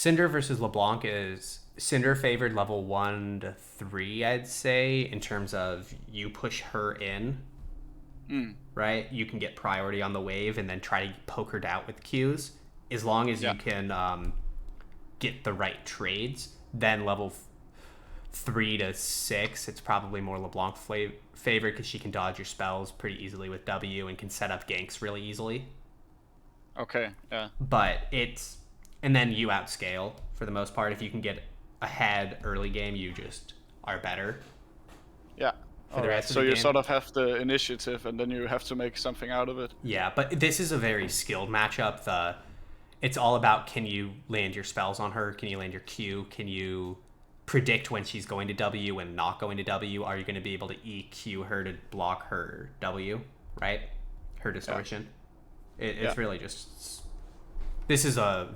Syndra versus Leblanc is Syndra favored level 1 to 3, I'd say, in terms of you push her in, right? You can get priority on the wave and then try to poke her out with Qs. As long as you can get the right trades, then level 3 to 6, it's probably more Leblanc favored because she can dodge your spells pretty easily with W and can set up ganks really easily. Okay, yeah. But it's... And then you outscale for the most part. If you can get ahead early game, you just are better. Yeah. For the rest of so the you game. sort of have the initiative, and then you have to make something out of it. Yeah, but this is a very skilled matchup. It's all about, can you land your spells on her? Can you land your Q? Can you predict when she's going to W and not going to W? Are you going to be able to EQ her to block her W, right? Her distortion. Yeah. It's really just... This is a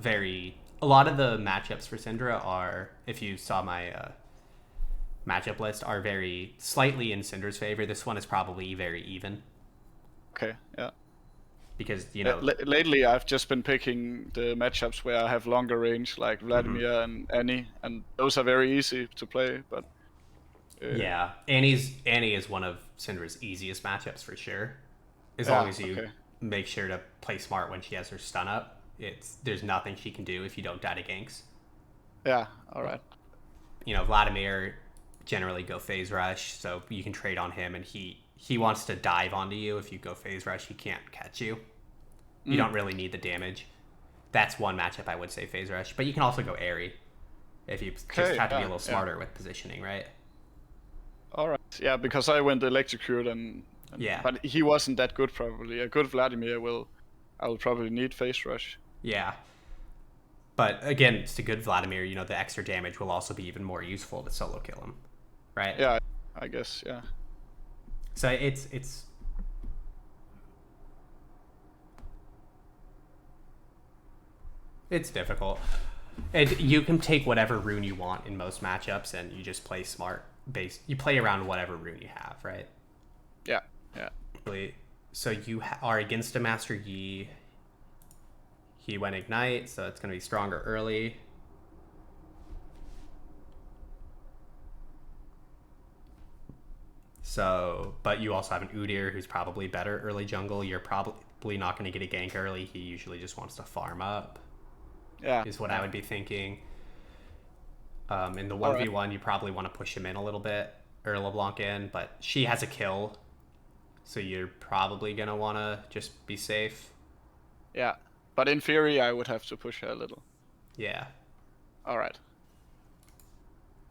lot of the matchups for Syndra are, if you saw my matchup list, are very slightly in Syndra's favor. This one is probably very even. Okay, yeah. Because, lately I've just been picking the matchups where I have longer range, like Vladimir and Annie, and those are very easy to play, but... Yeah, Annie is one of Syndra's easiest matchups for sure. As long as you make sure to play smart when she has her stun up. There's nothing she can do if you don't die to ganks. Yeah, alright. Vladimir generally go phase rush, so you can trade on him, and he wants to dive onto you. If you go phase rush, he can't catch you. You don't really need the damage. That's one matchup I would say phase rush, but you can also go airy if you just have to be a little smarter with positioning, right? Alright, yeah, because I went electrocute and but he wasn't that good probably. A good Vladimir I will probably need phase rush. Yeah. But again, it's a good Vladimir, the extra damage will also be even more useful to solo kill him, right? Yeah, I guess, yeah. So it's difficult. And you can take whatever rune you want in most matchups, and you just play smart you play around whatever rune you have, right? Yeah. So you are against a Master Yi. He went Ignite, so it's going to be stronger early. So, but you also have an Udyr who's probably better early jungle. You're probably not going to get a gank early. He usually just wants to farm up. Yeah. Is what I would be thinking. In the 1v1, you probably want to push him in a little bit, or LeBlanc in, but she has a kill. So you're probably going to want to just be safe. Yeah. But in theory, I would have to push her a little. Yeah. Alright.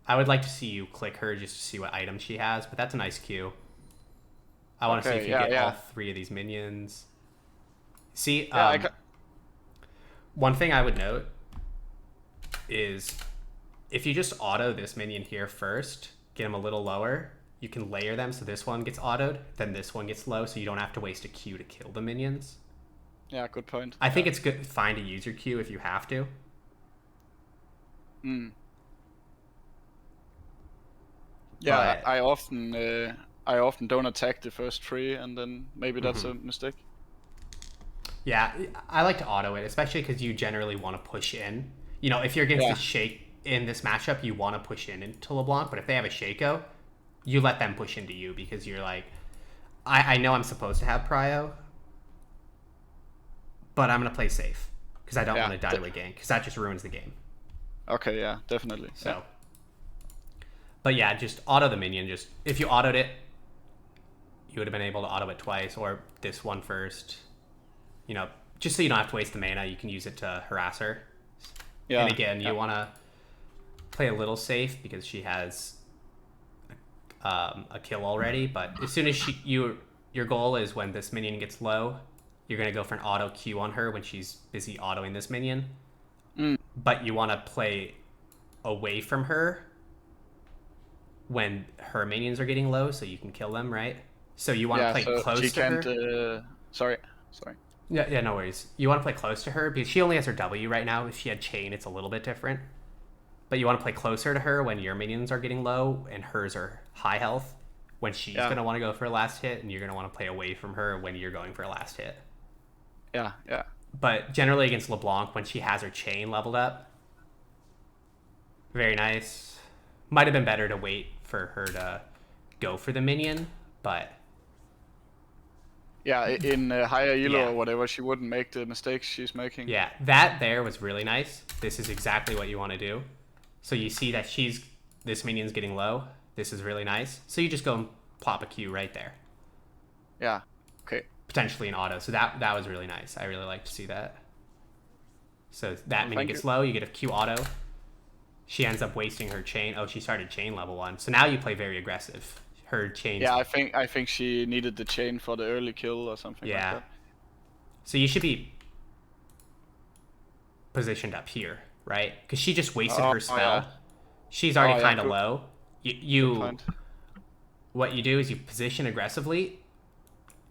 I would like to see you click her just to see what item she has, but that's a nice Q. I want to see if you get all 3 of these minions. See, one thing I would note is if you just auto this minion here first, get him a little lower, you can layer them so this one gets autoed, then this one gets low, so you don't have to waste a Q to kill the minions. Yeah, good point. I think it's fine to use your Q if you have to. Yeah, I often don't attack the first 3, and then maybe that's a mistake. Yeah, I like to auto it, especially because you generally want to push in. If you're against the Shake in this matchup, you want to push in into LeBlanc, but if they have a Shaco, you let them push into you because you're like, I know I'm supposed to have prio, but I'm going to play safe because I don't want to die to a gank because that just ruins the game. Okay, yeah, definitely. So, but yeah, just auto the minion. Just if you autoed it, you would have been able to auto it twice, or this one first. Just so you don't have to waste the mana, you can use it to harass her. Yeah. And again, you want to play a little safe because she has a kill already. But as soon as your goal is when this minion gets low, you're going to go for an auto Q on her when she's busy autoing this minion. But you want to play away from her when her minions are getting low so you can kill them, right? So you want to play close to her. Sorry. Yeah, no worries. You want to play close to her because she only has her W right now. If she had Chain, it's a little bit different. But you want to play closer to her when your minions are getting low and hers are high health. When she's going to want to go for a last hit, and you're going to want to play away from her when you're going for a last hit. Yeah. But generally against LeBlanc, when she has her Chain leveled up, Very nice. Might have been better to wait for her to go for the minion, but... Yeah, in higher elo or whatever, she wouldn't make the mistakes she's making. Yeah, that there was really nice. This is exactly what you want to do. So you see that this minion's getting low. This is really nice. So you just go and plop a Q right there. Yeah, okay. Potentially an auto. So that was really nice. I really like to see that. So that minion gets low, you get a Q auto. She ends up wasting her chain. Oh, she started chain level 1. So now you play very aggressive. Her chain. Yeah, I think she needed the chain for the early kill or something like that. So you should be positioned up here, right? Because she just wasted her spell. Yeah. She's already kind of low. What you do is you position aggressively,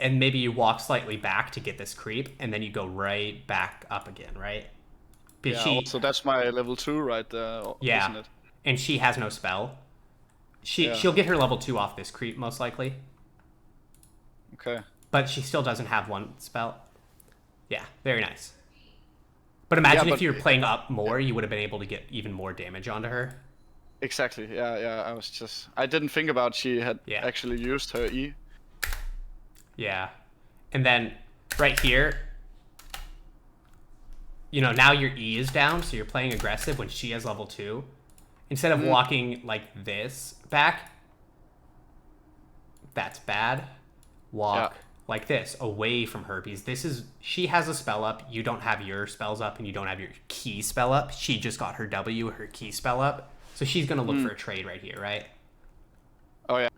and maybe you walk slightly back to get this creep, and then you go right back up again, right? Yeah, so that's my level 2 right there, isn't it? And she has no spell. She'll get her level 2 off this creep, most likely. Okay. But she still doesn't have 1 spell. Yeah, very nice. But imagine if you were playing up more, you would have been able to get even more damage onto her. Exactly, yeah, I didn't think about she had actually used her E. Yeah. And then, right here, now your E is down, so you're playing aggressive when she has level 2. Instead of walking like this back, that's bad. Walk like this, away from her, because she has a spell up, you don't have your spells up, and you don't have your key spell up. She just got her W, her key spell up. So she's going to look for a trade right here, right? Oh, yeah.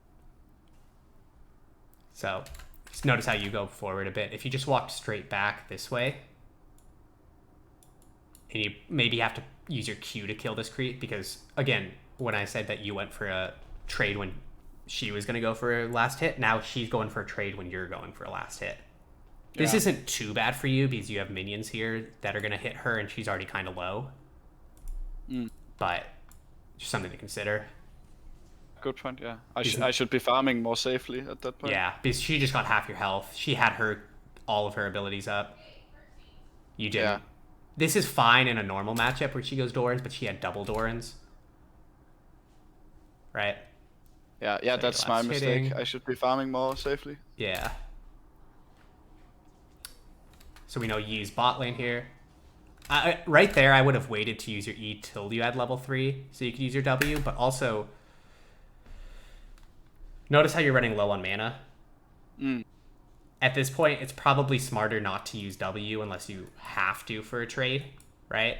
So, just notice how you go forward a bit. If you just walked straight back this way, and you maybe have to use your Q to kill this creep, because, again, when I said that you went for a trade when she was going to go for a last hit, now she's going for a trade when you're going for a last hit. Yeah. This isn't too bad for you, because you have minions here that are going to hit her, and she's already kind of low. But just something to consider. Good point, yeah. I should be farming more safely at that point. Yeah, because she just got half your health. She had all of her abilities up. You didn't. Yeah. This is fine in a normal matchup where she goes Dorans, but she had double Dorans. Right? Yeah, so that's my mistake. I should be farming more safely. Yeah. So we know you use bot lane here. Right there, I would have waited to use your E till you had level 3, so you could use your W, but also notice how you're running low on mana. At this point, it's probably smarter not to use W unless you have to for a trade, right?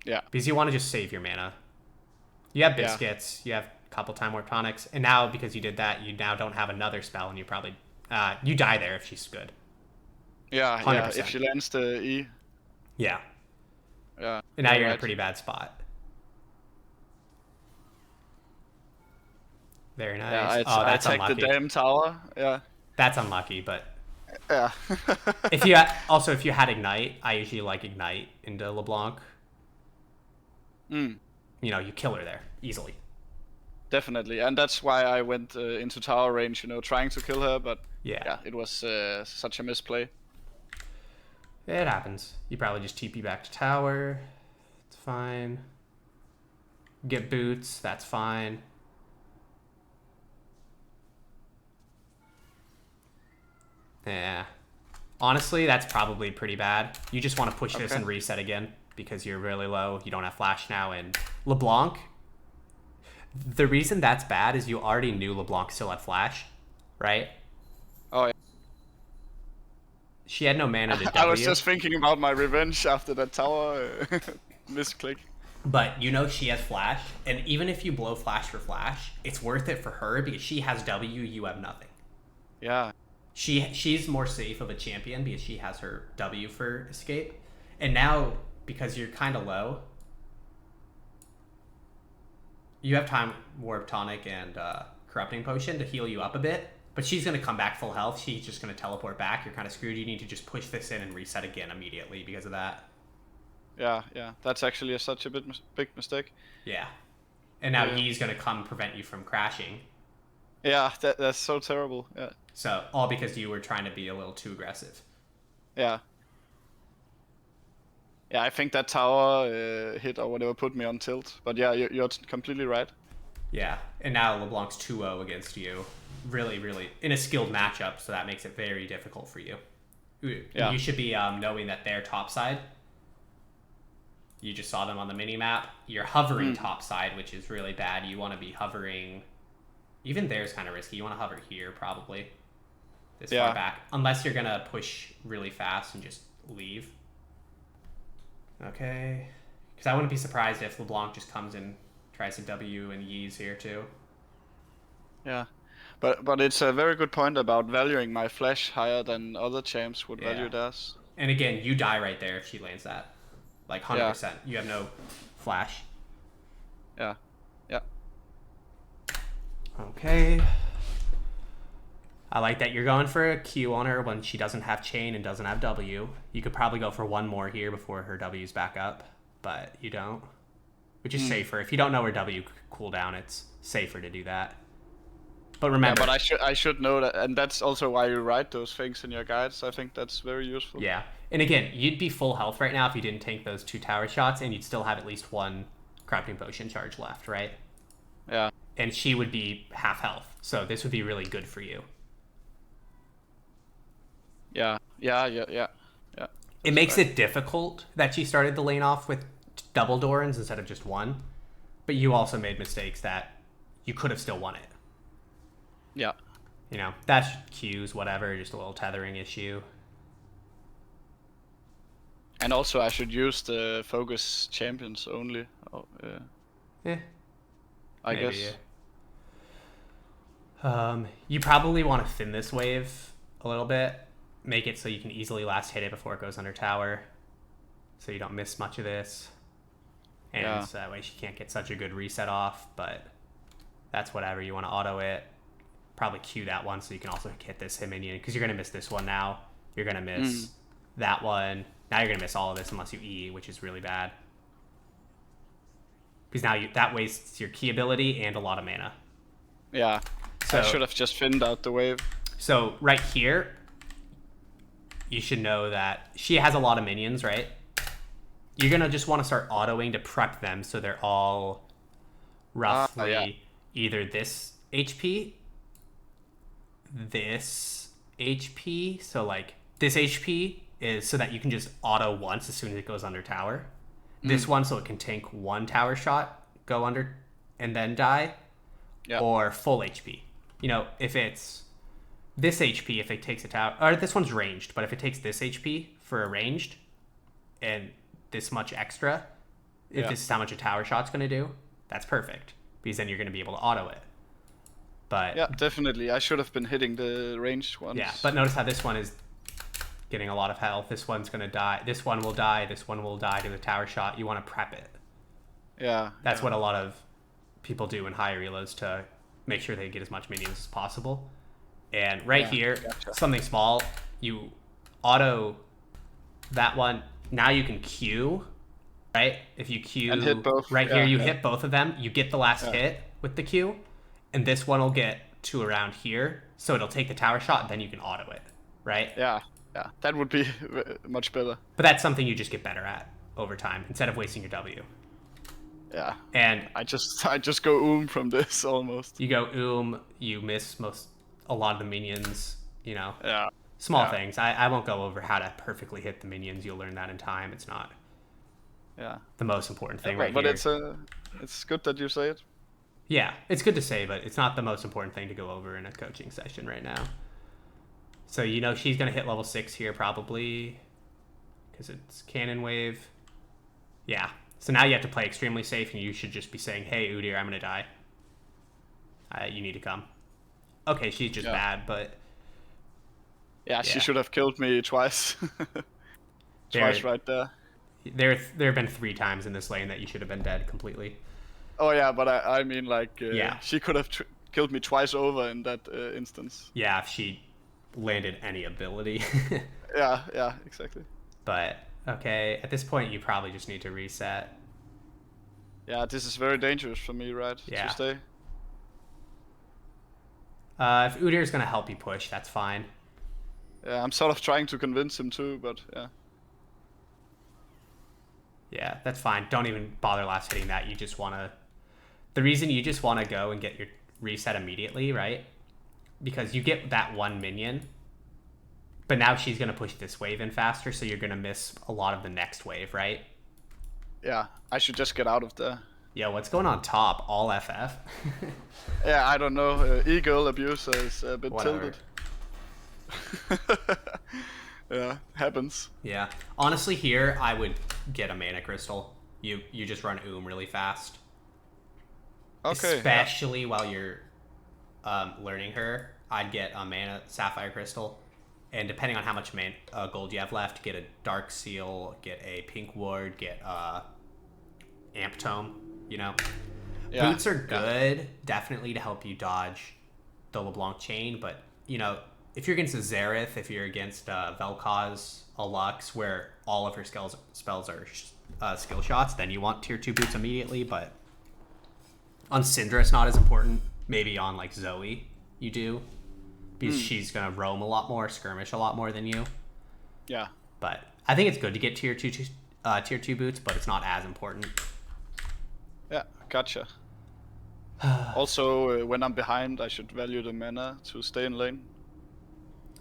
Yeah. Because you want to just save your mana. You have biscuits, you have a couple time warp tonics, and now because you did that, you now don't have another spell, and you probably you die there if she's good. Yeah, 100%. If she lands the E. Yeah. Yeah. And now you're in a pretty bad spot. Very nice. Yeah, I take the damn tower. Yeah. That's unlucky, but yeah. if you had Ignite, I usually like Ignite into LeBlanc. You kill her there easily. Definitely, and that's why I went into tower range, trying to kill her, but yeah it was such a misplay. It happens. You probably just TP back to tower. It's fine. Get boots. That's fine. Yeah. Honestly, that's probably pretty bad. You just want to push this and reset again because you're really low. You don't have flash now. And LeBlanc, the reason that's bad is you already knew LeBlanc still had flash, right? Oh, yeah. She had no mana to W. I was just thinking about my revenge after that tower misclick. But she has flash, and even if you blow flash for flash, it's worth it for her because she has W, you have nothing. Yeah. She's more safe of a champion because she has her W for escape. And now, because you're kind of low, you have time warp tonic and corrupting potion to heal you up a bit. But she's going to come back full health. She's just going to teleport back. You're kind of screwed. You need to just push this in and reset again immediately because of that. Yeah. That's actually such a big mistake. Yeah. And now he's going to come prevent you from crashing. Yeah, that's so terrible. Yeah. So, all because you were trying to be a little too aggressive. Yeah. Yeah, I think that tower hit or whatever put me on tilt. But yeah, you're completely right. Yeah, and now LeBlanc's 2-0 against you. Really, really in a skilled matchup, so that makes it very difficult for you. Yeah. You should be knowing that they're top side. You just saw them on the mini map. You're hovering top side, which is really bad. You want to be hovering. Even there's kind of risky. You want to hover here probably. This far back, unless you're gonna push really fast and just leave. Okay, because I wouldn't be surprised if LeBlanc just comes and tries to W and Yee's here too. Yeah. But it's a very good point about valuing my flash higher than other champs would value theirs. And again, you die right there if she lands that. Like 100%. You have no flash. Yeah. Yeah. Okay. I like that you're going for a Q on her when she doesn't have chain and doesn't have W. You could probably go for one more here before her W's back up, but you don't. Which is safer. If you don't know where W cooldown, it's safer to do that. But remember, but I should know that, and that's also why you write those things in your guides. I think that's very useful. Yeah, and again, you'd be full health right now if you didn't tank those 2 tower shots, and you'd still have at least 1 corrupting potion charge left, right? Yeah. And she would be half health, so this would be really good for you. Yeah. It makes it difficult that she started the lane off with double Dorans instead of just 1, but you also made mistakes that you could have still won it. Yeah. You know, that's Qs, whatever, just a little tethering issue. And also, I should use the focus champions only. Oh, I guess. Yeah. You probably want to thin this wave a little bit. Make it so you can easily last hit it before it goes under tower. So you don't miss much of this. And so that way she can't get such a good reset off, but that's whatever. You want to auto it. Probably Q that one so you can also hit this hit minion, because you're going to miss this one now. You're going to miss that one. Now you're going to miss all of this unless you E, which is really bad. Because now that wastes your key ability and a lot of mana. Yeah, so I should have just thinned out the wave. So right here, you should know that she has a lot of minions, right? You're going to just want to start autoing to prep them so they're all roughly either this HP, this HP, so like this HP is so that you can just auto once as soon as it goes under tower. This one so it can tank 1 tower shot, go under, and then die. Or full HP. You know, if it's this HP, if it takes a tower, or this one's ranged, but if it takes this HP for a ranged and this much extra, if this is how much a tower shot's going to do, that's perfect, because then you're going to be able to auto it. But yeah, definitely. I should have been hitting the ranged ones. Yeah, but notice how this one is getting a lot of health. This one's going to die. This one will die. This one will die to the tower shot. You want to prep it. Yeah. That's what a lot of people do in higher relos to make sure they get as much minions as possible. And right here, something small, you auto that one. Now you can Q, right? If you Q and hit both. Right here, you hit both of them. You get the last hit with the Q. And this one will get to around here, so it'll take the tower shot, and then you can auto it, right? Yeah, that would be much better. But that's something you just get better at over time, instead of wasting your W. Yeah. And I just go from this almost. You go you miss a lot of the minions, you know. Yeah. Small things. I won't go over how to perfectly hit the minions. You'll learn that in time. It's not the most important thing right here. But it's good that you say it. Yeah, it's good to say, but it's not the most important thing to go over in a coaching session right now. So, you know, she's going to hit level 6 here probably because it's Cannon Wave. Yeah. So now you have to play extremely safe, and you should just be saying, hey, Udyr, I'm going to die. You need to come. Okay, she's just bad, but... Yeah, she should have killed me twice. Twice right there. There have been 3 times in this lane that you should have been dead completely. Oh yeah, but I mean like she could have killed me twice over in that instance. Yeah, if she landed any ability. yeah, exactly. But okay, at this point you probably just need to reset. Yeah, this is very dangerous for me, right? Yeah. To stay. If Udyr is gonna help you push, that's fine. Yeah, I'm sort of trying to convince him too, but yeah. Yeah, that's fine. Don't even bother last hitting that. You just want to... The reason you just want to go and get your reset immediately, right? Because you get that one minion, but now she's going to push this wave in faster, so you're going to miss a lot of the next wave, right? Yeah, I should just get out of there. Yeah, what's going on top? All FF? Yeah, I don't know. E-girl abuser is a bit Whatever. tilted. Yeah, happens. Yeah. Honestly, here, I would get a mana crystal. You just run really fast. Okay. Especially while you're learning her, I'd get a mana sapphire crystal. And depending on how much gold you have left, get a dark seal, get a pink ward, get amp tome, you know? Yeah. Boots are good, definitely to help you dodge the LeBlanc chain, but, you know, if you're against a Xerath, if you're against Vel'Koz, a Lux, where all of her spells are skill shots, then you want tier 2 boots immediately, but on Syndra it's not as important. Maybe on, like, Zoe you do, because she's going to roam a lot more, skirmish a lot more than you. Yeah. But I think it's good to get tier 2 boots, but it's not as important. Yeah, gotcha. Also, when I'm behind, I should value the mana to stay in lane.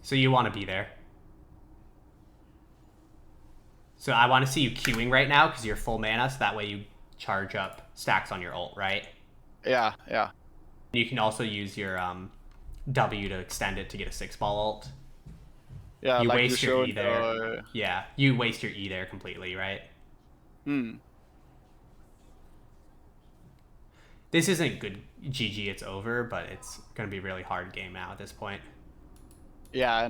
So you want to be there. So I want to see you queuing right now because you're full mana, so that way you charge up stacks on your ult, right? Yeah, yeah. You can also use your W to extend it to get a 6-ball ult. Yeah, you like waste you your showed. E there. Yeah, you waste your E there completely, right? This isn't good GG, it's over, but it's going to be a really hard game now at this point. Yeah,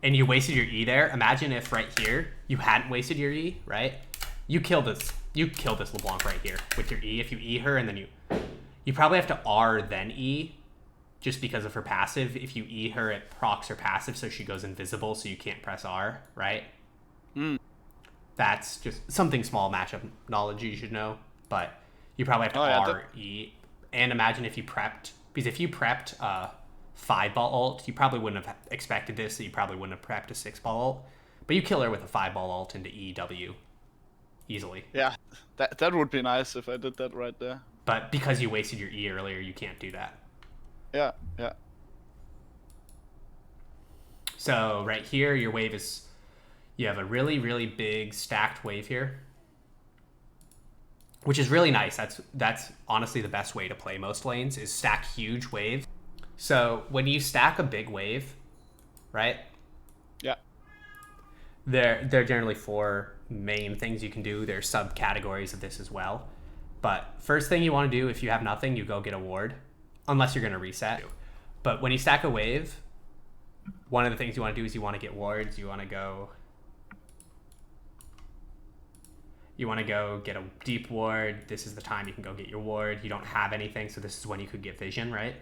And you wasted your E there. Imagine if right here you hadn't wasted your E, right? You kill this LeBlanc right here with your E. If you E her and then you probably have to R then E, just because of her passive. If you E her, it procs her passive, so she goes invisible, so you can't press R, right? That's just something small matchup knowledge you should know, but you probably have to R, E. And imagine if you prepped, because if you prepped 5-ball ult, you probably wouldn't have expected this, so you probably wouldn't have prepped a 6-ball ult. But you kill her with a 5-ball ult into EW easily. Yeah, that would be nice if I did that right there. But because you wasted your E earlier, you can't do that. Yeah, yeah. So right here, your wave is... You have a really, really big stacked wave here, which is really nice. That's honestly the best way to play most lanes, is stack huge waves. So when you stack a big wave, right? Yeah. There are generally 4 main things you can do. There's subcategories of this as well. But first thing you want to do, if you have nothing, you go get a ward, unless you're going to reset. But when you stack a wave, one of the things you want to do is you want to get wards. You want to go get a deep ward. This is the time you can go get your ward. You don't have anything, so this is when you could get vision, right?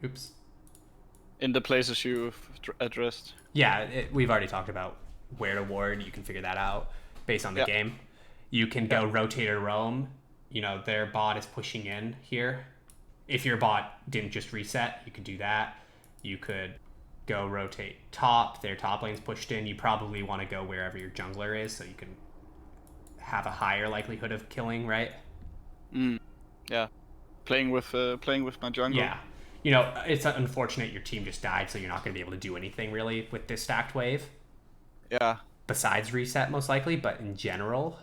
Oops. In the places you've addressed. Yeah, we've already talked about where to ward. You can figure that out based on the game. You can go rotate or roam. You know, their bot is pushing in here. If your bot didn't just reset, you could do that. You could go rotate top. Their top lane's pushed in. You probably want to go wherever your jungler is, so you can have a higher likelihood of killing, right? Yeah. Playing with my jungle. Yeah. You know, it's unfortunate your team just died, so you're not going to be able to do anything really with this stacked wave. Yeah. Besides reset, most likely, but in general,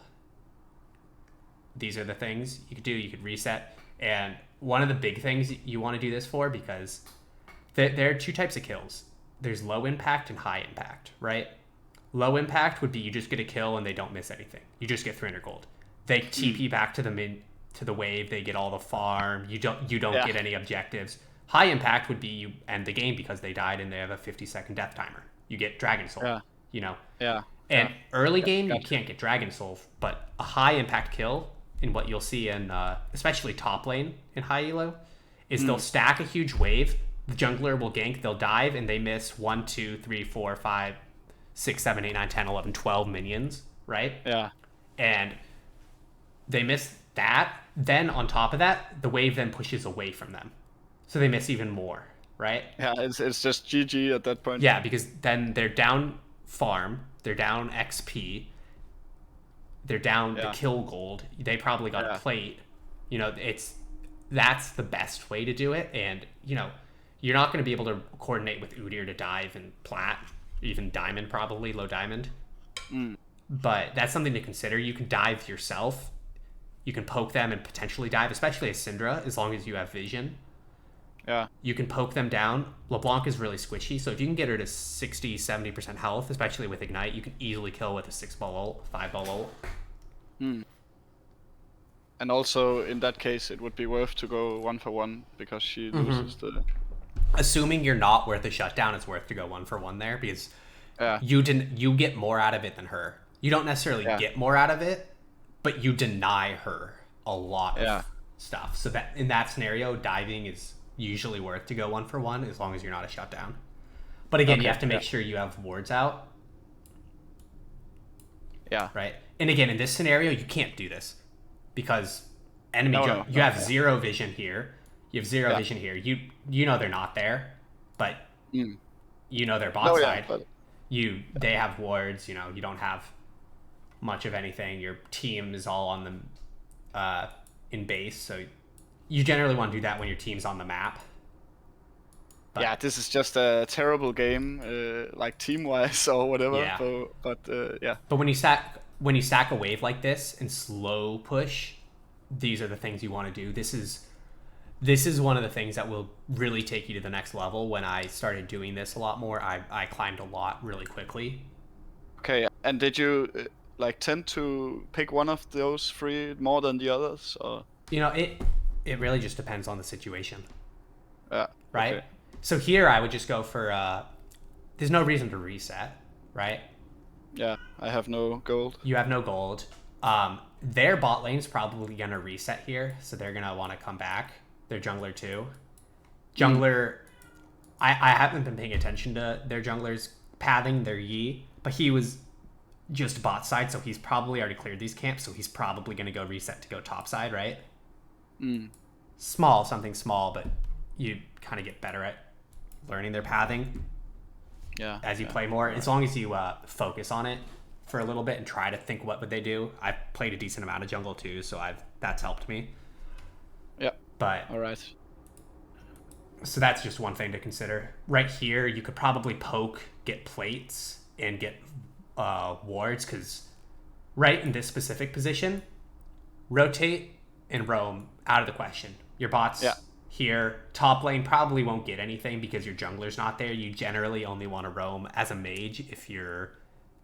these are the things you could do. You could reset. And one of the big things you want to do this for, because there are 2 types of kills. There's low impact and high impact, right? Low impact would be you just get a kill and they don't miss anything. You just get 300 gold. They TP back to the wave. They get all the farm. You don't get any objectives. High impact would be you end the game because they died and they have a 50-second death timer. You get Dragon Soul, you know? Yeah. And early game, you can't get Dragon Soul, but a high impact kill, in what you'll see in, especially top lane in high elo, is they'll stack a huge wave. The jungler will gank, they'll dive, and they miss 1, 2, 3, 4, 5, 6, 7, 8, 9, 10, 11, 12 minions, right? Yeah. And they miss that. Then on top of that, the wave then pushes away from them. So they miss even more, right? Yeah, it's just GG at that point. Yeah, because then they're down farm, they're down XP, They're down the kill gold. They probably got a plate. That's the best way to do it. And, you're not going to be able to coordinate with Udyr to dive in plat, even diamond probably, low diamond. But that's something to consider. You can dive yourself. You can poke them and potentially dive, especially as Syndra, as long as you have vision. Yeah. You can poke them down. LeBlanc is really squishy, so if you can get her to 60, 70% health, especially with Ignite, you can easily kill with a 6-ball ult, 5-ball ult. And also, in that case, it would be worth to go 1-for-1 because she loses the... Assuming you're not worth a shutdown, it's worth to go 1-for-1 there because you get more out of it than her. You don't necessarily get more out of it, but you deny her a lot of stuff. So that in that scenario, diving is usually worth to go 1-for-1 as long as you're not a shutdown. But again, you have to make sure you have wards out. Yeah. Right? And again, in this scenario, you can't do this because you have zero vision here. You have zero vision here. You know they're not there, but you know they're bot side. But... They have wards, you don't have much of anything. Your team is all on the in base, so you generally want to do that when your team's on the map. But, this is just a terrible game, like team-wise or whatever. Yeah. But when you stack a wave like this and slow push, these are the things you want to do. This is one of the things that will really take you to the next level. When I started doing this a lot more, I climbed a lot really quickly. Okay, and did you tend to pick one of those three more than the others, or? It really just depends on the situation. Yeah. Right? Okay. So here I would just go for there's no reason to reset, right? Yeah, I have no gold. You have no gold. Their bot lane's probably going to reset here, so they're going to want to come back. Their jungler too. Jungler, I haven't been paying attention to their jungler's pathing, their Yi, but he was just bot side, so he's probably already cleared these camps, so he's probably going to go reset to go top side, right? Something small, but you kind of get better at learning their pathing as you play more. As long as you focus on it for a little bit and try to think what would they do. I've played a decent amount of jungle too, so that's helped me. Yeah. But all right. So that's just one thing to consider. Right here, you could probably poke, get plates, and get wards, because right in this specific position, rotate and roam out of the question. Your bots here, top lane probably won't get anything because your jungler's not there. You generally only want to roam as a mage if your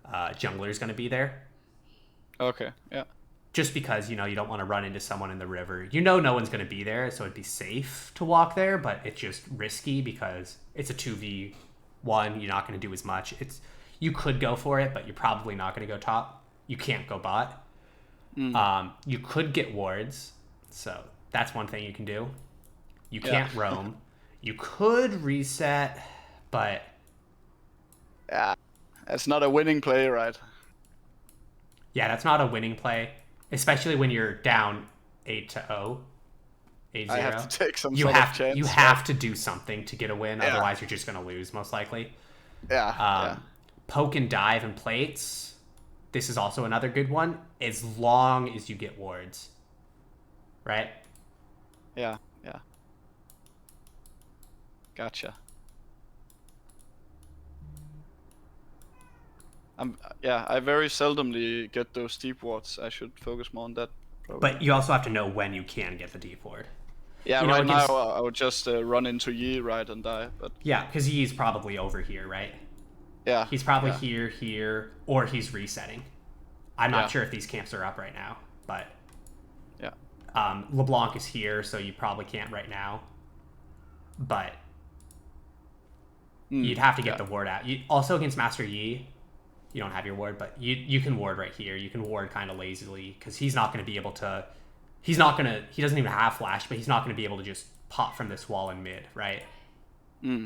jungler's going to be there. Okay, yeah. Just because, you don't want to run into someone in the river. No one's going to be there, so it'd be safe to walk there, but it's just risky because it's a 2v1. You're not going to do as much. You could go for it, but you're probably not going to go top. You can't go bot. You could get wards, so that's one thing you can do. You can't roam. You could reset, but... Yeah, that's not a winning play, right? Yeah, that's not a winning play. Especially when you're down 8-0, 8-0. I have to take some chance. You have to do something to get a win, otherwise you're just going to lose, most likely. Yeah. Poke and dive and plates. This is also another good one, as long as you get wards. Right? Yeah. Gotcha. I very seldomly get those deep wards. I should focus more on that. Probably. But you also have to know when you can get the deep ward. Yeah, right now I would just run into Yi, right, and die. But yeah, because Yi's probably over here, right? Yeah. He's probably here, or he's resetting. I'm not sure if these camps are up right now, but LeBlanc is here, so you probably can't right now. But you'd have to get the ward out. Also against Master Yi, you don't have your ward, but you can ward right here. You can ward kind of lazily because he's not going to be able to. He doesn't even have flash, but he's not going to be able to just pop from this wall in mid, right?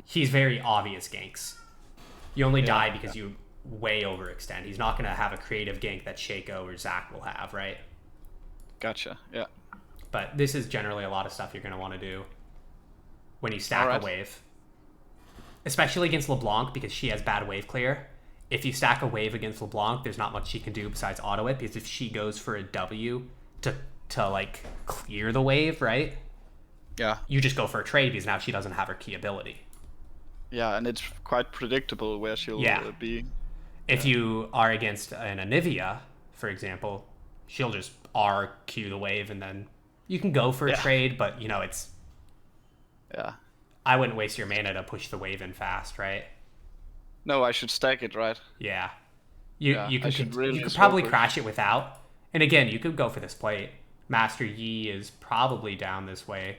He's very obvious ganks. You only die because you way overextend. He's not going to have a creative gank that Shaco or Zac will have, right? Gotcha. Yeah. But this is generally a lot of stuff you're going to want to do when you stack a wave. Especially against LeBlanc, because she has bad wave clear. if you stack a wave against LeBlanc, there's not much she can do besides auto it, because if she goes for a W to like clear the wave, right? Yeah. You just go for a trade because now she doesn't have her key ability. Yeah, and it's quite predictable where she'll be. If you are against an Anivia, for example, she'll just RQ the wave, and then you can go for a trade, but it's... Yeah. I wouldn't waste your mana to push the wave in fast, right? No, I should stack it, right? Yeah. You could probably crash it without. And again, you could go for this plate. Master Yi is probably down this way,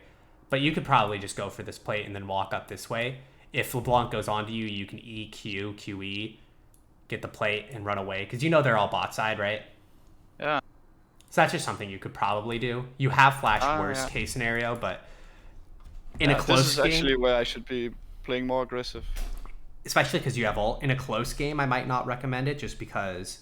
but you could probably just go for this plate and then walk up this way. If LeBlanc goes onto you, you can EQ, QE, get the plate, and run away. Because they're all bot side, right? Yeah. So that's just something you could probably do. You have flash worst case scenario, but in a close this is game... actually where I should be playing more aggressive. Especially because you have ult. In a close game, I might not recommend it just because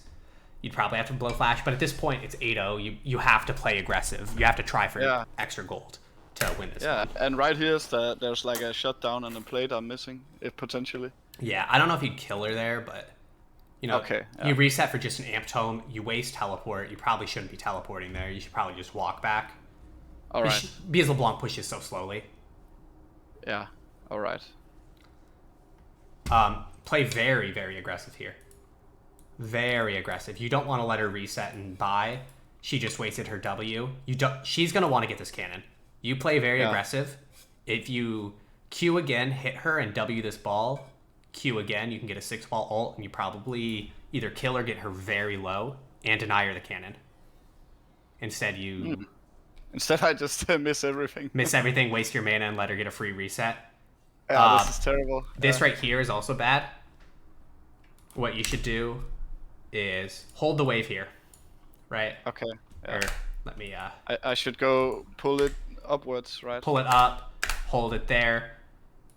you'd probably have to blow flash. But at this point, it's 8-0. You have to play aggressive. You have to try for extra gold to win this game. And right here is that there's like a shutdown and a plate I'm missing, if potentially. Yeah, I don't know if you'd kill her there, but you reset for just an amp tome. You waste teleport. You probably shouldn't be teleporting there. You should probably just walk back. All right. Because LeBlanc pushes so slowly. Yeah. All right. Play very, very aggressive here. Very aggressive. You don't want to let her reset and buy. She just wasted her W. She's going to want to get this cannon. You play very aggressive. If you Q again, hit her, and W this ball, Q again, you can get a 6-ball ult, and you probably either kill or get her very low and deny her the cannon. Instead, Instead, I just miss everything. Miss everything, waste your mana, and let her get a free reset. Yeah, this is terrible. This right here is also bad. What you should do is hold the wave here, right? Okay. Yeah. Or let me... I should go pull it upwards, right? Pull it up, hold it there,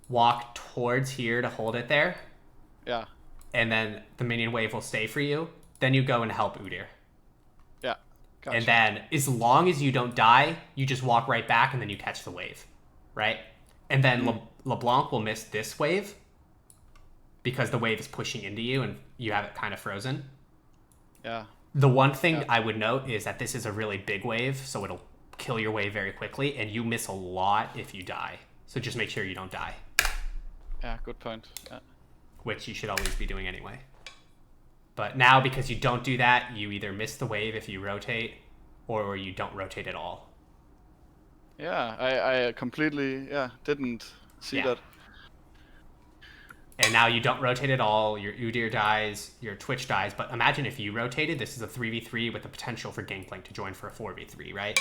walk towards here to hold it there. Yeah. And then the minion wave will stay for you. Then you go and help Udyr. Yeah. Gotcha. And then as long as you don't die, you just walk right back and then you catch the wave, right? And then LeBlanc will miss this wave because the wave is pushing into you and you have it kind of frozen. Yeah. The one thing I would note is that this is a really big wave, so it'll kill your wave very quickly, and you miss a lot if you die. So just make sure you don't die. Yeah, good point. Yeah. Which you should always be doing anyway. But now, because you don't do that, you either miss the wave if you rotate, or you don't rotate at all. Yeah, I completely didn't see that. And now you don't rotate at all, your Udyr dies, your Twitch dies, but imagine if you rotated, this is a 3v3 with the potential for Gangplank to join for a 4v3, right?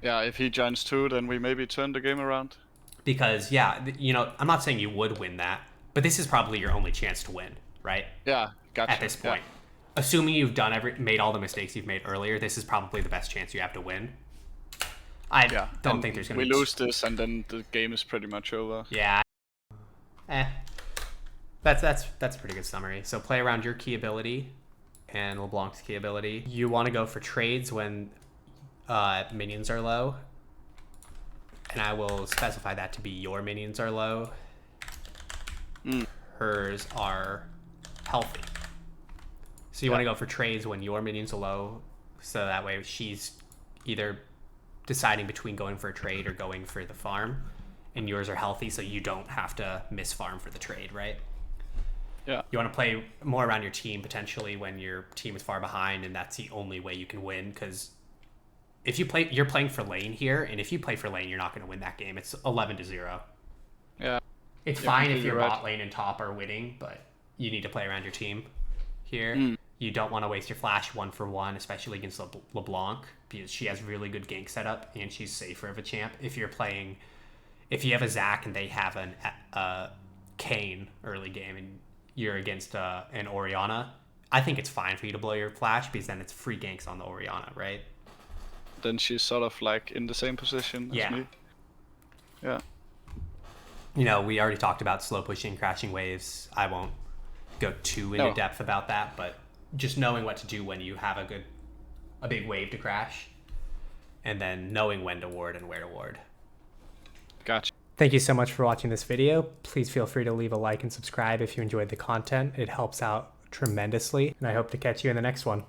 Yeah, if he joins too, then we maybe turn the game around. Because, I'm not saying you would win that, but this is probably your only chance to win, right? Yeah, gotcha. At this point. Yeah. Assuming you've made all the mistakes you've made earlier, this is probably the best chance you have to win. I don't think there's going to be... We lose this, and then the game is pretty much over. Yeah. That's a pretty good summary. So play around your key ability and LeBlanc's key ability. You want to go for trades when minions are low. And I will specify that to be your minions are low. Hers are healthy. So you want to go for trades when your minions are low. So that way she's either deciding between going for a trade or going for the farm. And yours are healthy, so you don't have to miss farm for the trade, right? Yeah. You want to play more around your team potentially when your team is far behind, and that's the only way you can win. Because if you're playing for lane here, and if you play for lane, you're not going to win that game. It's 11-0. Yeah. It's fine if your bot lane and top are winning, but you need to play around your team here. You don't want to waste your flash 1-for-1, especially against LeBlanc, because she has really good gank setup and she's safer of a champ. If you have a Zac and they have a Kayn early game and you're against an Orianna, I think it's fine for you to blow your flash because then it's free ganks on the Orianna, right? Then she's sort of like in the same position as me. Yeah. We already talked about slow pushing, crashing waves. I won't go too into depth about that, but just knowing what to do when you have a big wave to crash, and then knowing when to ward and where to ward. Gotcha. Thank you so much for watching this video. Please feel free to leave a like and subscribe if you enjoyed the content. It helps out tremendously, and I hope to catch you in the next one.